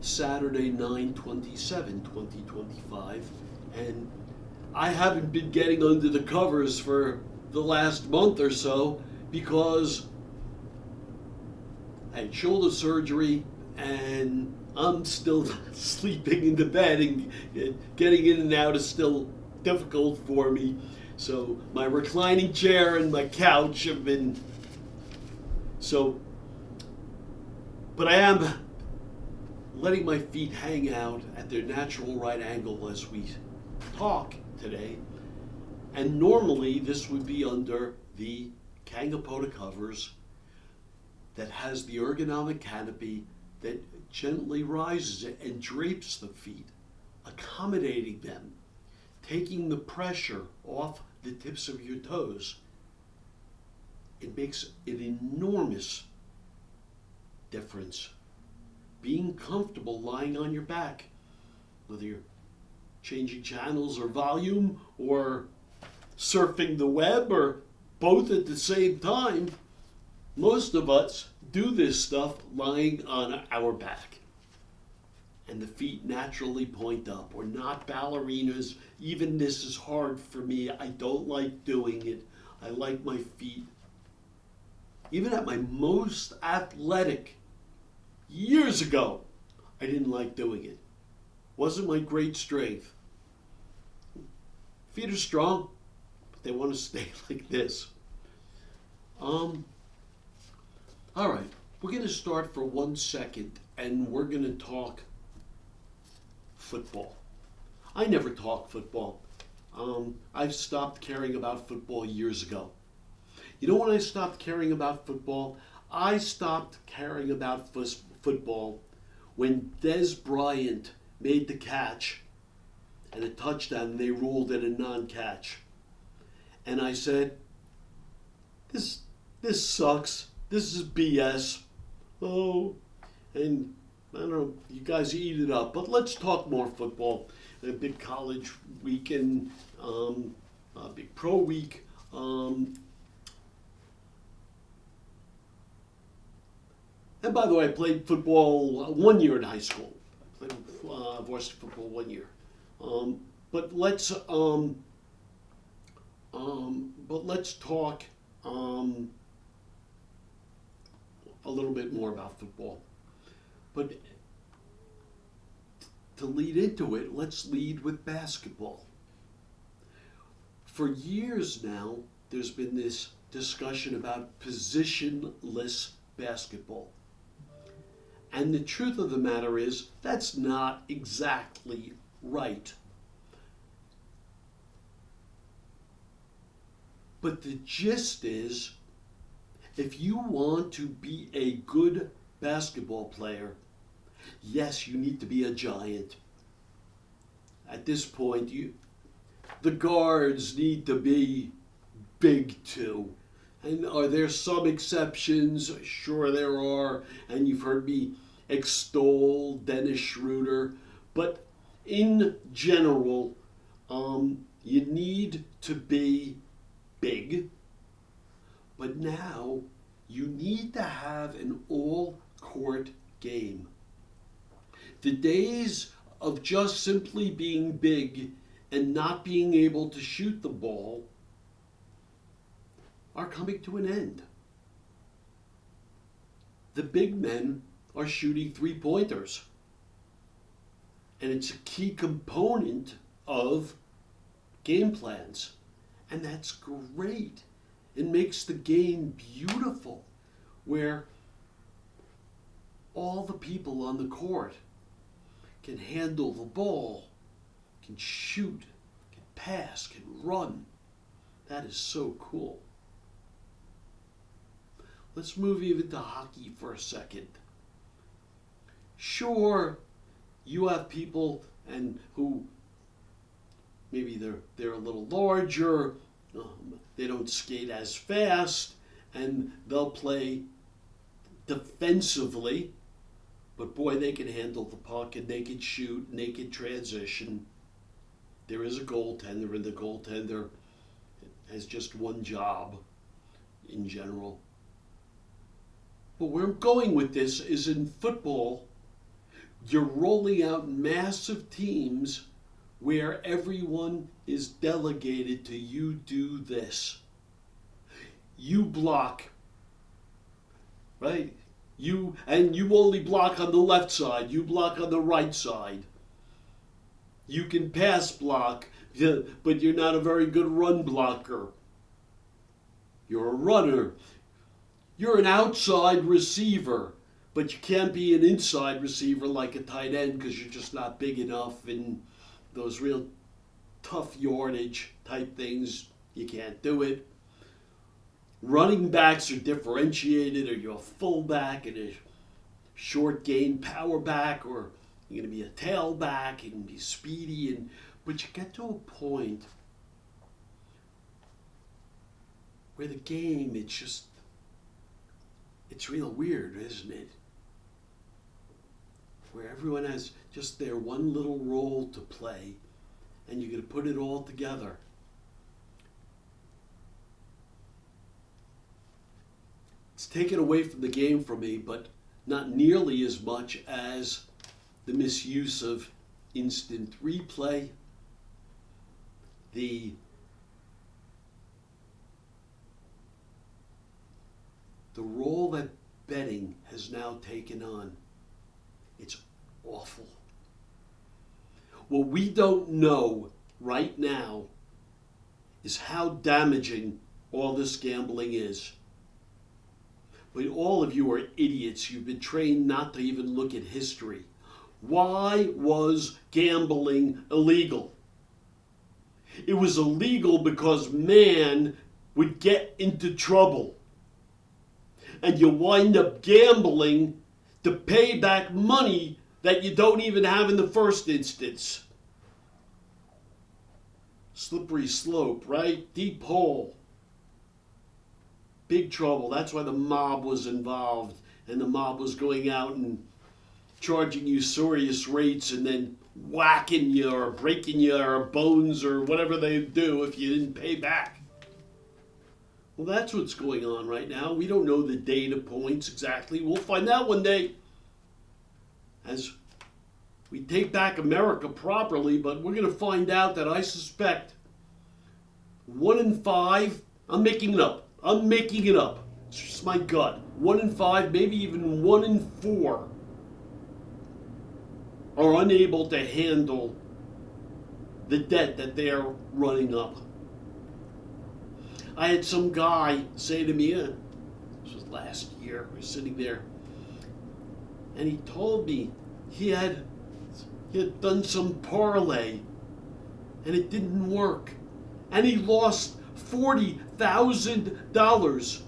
Saturday 9/27/2025, and I haven't been getting under the covers for the last month or so because I had shoulder surgery and I'm still sleeping in the bed, and getting in and out is still difficult for me. So my reclining chair and my couch have been so, but I am letting my feet hang out at their natural right angle as we talk today. And normally this would be under the Kangapota covers that has the ergonomic canopy that gently rises and drapes the feet, accommodating them, taking the pressure off the tips of your toes. It makes an enormous difference. Being comfortable lying on your back, whether you're changing channels or volume or surfing the web or both at the same time. Most of us do this stuff lying on our back. And the feet naturally point up. We're not ballerinas. Even this is hard for me. I don't like doing it. I like my feet. Even at my most athletic years ago, I didn't like doing it. Wasn't my great strength. Feet are strong, but they want to stay like this. All right, we're going to start for 1 second, and we're going to talk football. I never talk football. I've stopped caring about football years ago. You know when I stopped caring about football? I stopped caring about football when Des Bryant made the catch and a touchdown, and they ruled it a non-catch. And I said, this sucks. This is BS. Oh, and I don't know, you guys eat it up. But let's talk more football. A big college weekend, a big pro week. And by the way, I played football 1 year in high school. I played varsity football 1 year. But let's talk a little bit more about football. But to lead into it, let's lead with basketball. For years now, there's been this discussion about positionless basketball. And the truth of the matter is, that's not exactly right. But the gist is, if you want to be a good basketball player, yes, you need to be a giant. At this point, the guards need to be big too. And are there some exceptions? Sure there are. And you've heard me extol Dennis Schroeder. But in general, you need to be big. But now you need to have an all-court game. The days of just simply being big and not being able to shoot the ball are coming to an end. The big men are shooting three-pointers. And it's a key component of game plans. And that's great. It makes the game beautiful, where all the people on the court can handle the ball, can shoot, can pass, can run. That is so cool. Let's move even to hockey for a second. Sure, you have people who maybe they're a little larger, they don't skate as fast, and they'll play defensively, but boy, they can handle the puck, and they can shoot, and they can transition. There is a goaltender, and the goaltender has just one job in general. But where I'm going with this is, in football, You're rolling out massive teams where everyone is delegated to you do this. You block, right? You only block on the left side. You block on the right side. You can pass block, but you're not a very good run blocker. You're a runner. You're an outside receiver, but you can't be an inside receiver like a tight end because you're just not big enough, and those real tough yardage type things, you can't do it. Running backs are differentiated, or you're a fullback and a short gain power back, or you're going to be a tailback and be speedy, but you get to a point where the game, it's real weird, isn't it? Where everyone has just their one little role to play, and you're going to put it all together. It's taken away from the game for me, but not nearly as much as the misuse of instant replay, the role that betting has now taken on. It's awful. What we don't know right now is how damaging all this gambling is. But all of you are idiots. You've been trained not to even look at history. Why was gambling illegal? It was illegal because man would get into trouble. And you wind up gambling to pay back money that you don't even have in the first instance. Slippery slope, right? Deep hole. Big trouble. That's why the mob was involved, and the mob was going out and charging you usurious rates and then whacking you or breaking your bones or whatever they do if you didn't pay back. Well, that's what's going on right now. We don't know the data points exactly. We'll find out one day as we take back America properly, but we're going to find out that I suspect 1 in 5, I'm making it up. It's just my gut. 1 in 5, maybe even 1 in 4 are unable to handle the debt that they're running up. I had some guy say to me, this was last year, we were sitting there, and he told me he had done some parlay and it didn't work. And he lost $40,000.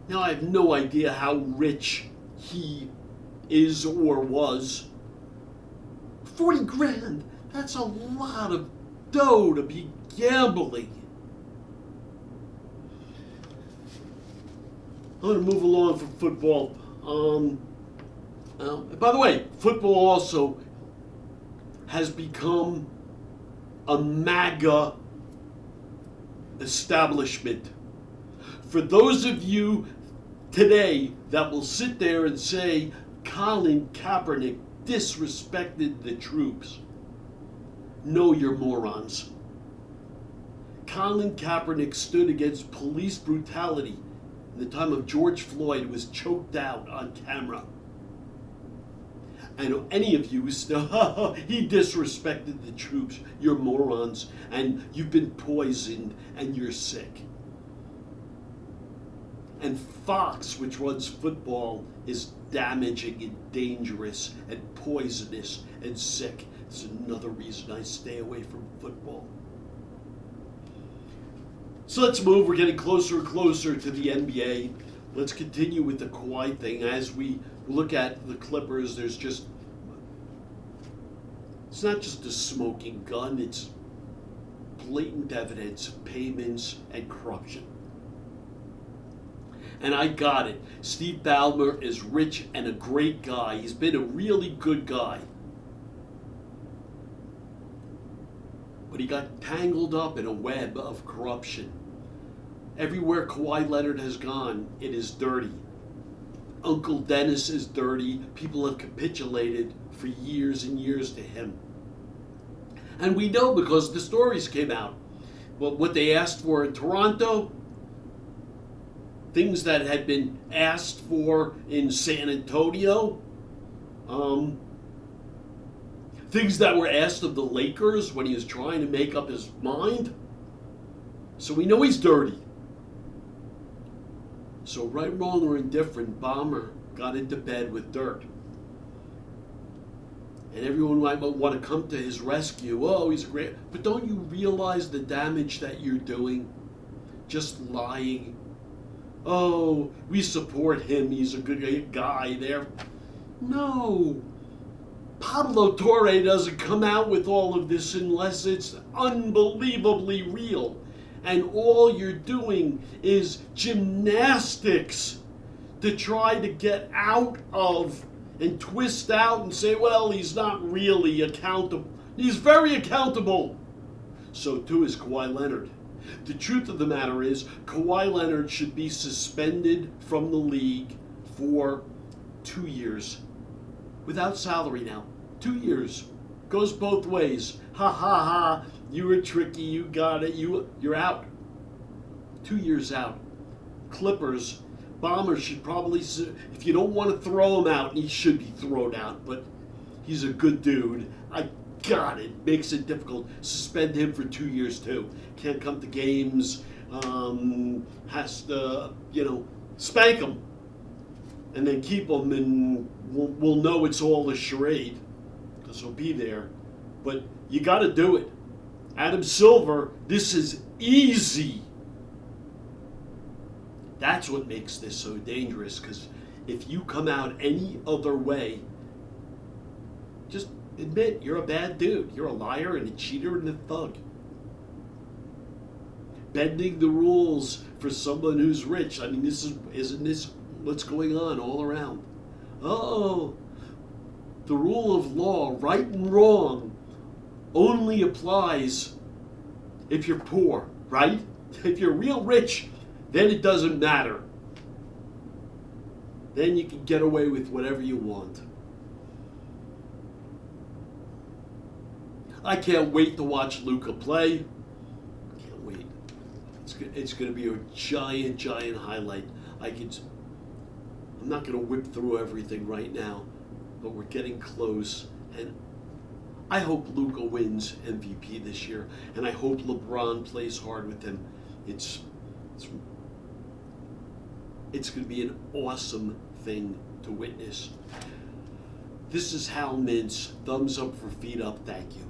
Now I have no idea how rich he is or was. 40 grand, that's a lot of dough to be gambling. I'm going to move along from football. By the way, football also has become a MAGA establishment. For those of you today that will sit there and say Colin Kaepernick disrespected the troops, know you're morons. Colin Kaepernick stood against police brutality in the time of George Floyd, was choked out on camera. I know any of you still, he disrespected the troops. You're morons, and you've been poisoned, and you're sick. And Fox, which runs football, is damaging and dangerous and poisonous and sick. It's another reason I stay away from football. So let's move. We're getting closer and closer to the NBA. Let's continue with the Kawhi thing. As we look at the Clippers, it's not just a smoking gun, it's blatant evidence of payments and corruption. And I got it. Steve Ballmer is rich and a great guy. He's been a really good guy. But he got tangled up in a web of corruption. Everywhere Kawhi Leonard has gone, it is dirty. Uncle Dennis is dirty. People have capitulated for years and years to him. And we know because the stories came out. Well, what they asked for in Toronto, things that had been asked for in San Antonio, things that were asked of the Lakers when he was trying to make up his mind. So we know he's dirty. So right, wrong, or indifferent, Bomber got into bed with dirt. And everyone might want to come to his rescue. Oh, he's great. But don't you realize the damage that you're doing? Just lying. Oh, we support him. He's a good guy there. No. Pablo Torre doesn't come out with all of this unless it's unbelievably real. And all you're doing is gymnastics to try to get out of and twist out and say, well, he's not really accountable. He's very accountable. So too is Kawhi Leonard. The truth of the matter is, Kawhi Leonard should be suspended from the league for 2 years. Without salary now. 2 years. Goes both ways. Ha ha ha. You were tricky. You got it. You're out. 2 years out. Clippers. Bomber should probably, if you don't want to throw him out, he should be thrown out. But he's a good dude. I got it. Makes it difficult. Suspend him for 2 years too. Can't come to games. Has to, spank him. And then keep him, and we'll know it's all a charade. Because he'll be there. But you got to do it. Adam Silver, this is easy. That's what makes this so dangerous, because if you come out any other way, just admit you're a bad dude. You're a liar and a cheater and a thug. Bending the rules for someone who's rich. I mean, isn't this what's going on all around? Oh, the rule of law, right and wrong, only applies if you're poor, right? If you're real rich, then it doesn't matter. Then you can get away with whatever you want. I can't wait to watch Luka play. Can't wait. It's going to be a giant, giant highlight. I'm not going to whip through everything right now, but we're getting close. And I hope Luka wins MVP this year, and I hope LeBron plays hard with him. It's going to be an awesome thing to witness. This is Hal Mintz. Thumbs up for Feet Up. Thank you.